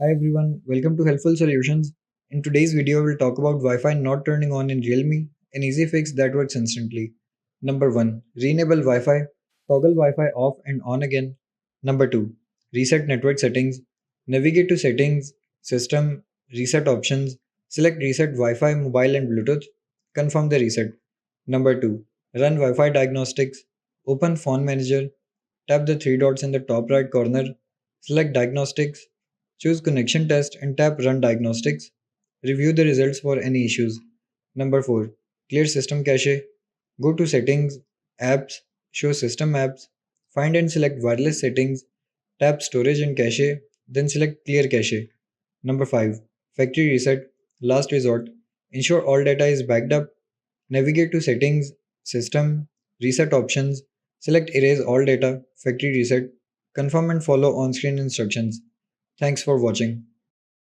Hi everyone, welcome to Helpful Solutions. In today's video, we'll talk about Wi-Fi not turning on in Realme, an easy fix that works instantly. Number 1. Re-enable Wi-Fi. Toggle Wi-Fi off and on again. Number 2. Reset network settings. Navigate to Settings, System, Reset options. Select Reset Wi-Fi, Mobile and Bluetooth. Confirm the reset. Number 2. Run Wi-Fi diagnostics. Open Phone Manager. Tap the three dots in the top right corner. Select Diagnostics. Choose Connection Test and tap Run Diagnostics. Review the results for any issues. Number 4. Clear System Cache. Go to Settings, Apps, Show System Apps. Find and select Wireless Settings. Tap Storage and Cache. Then select Clear Cache. Number 5. Factory Reset. Last resort. Ensure all data is backed up. Navigate to Settings, System, Reset options. Select Erase all data, Factory Reset. Confirm and follow on screen instructions. Thanks for watching.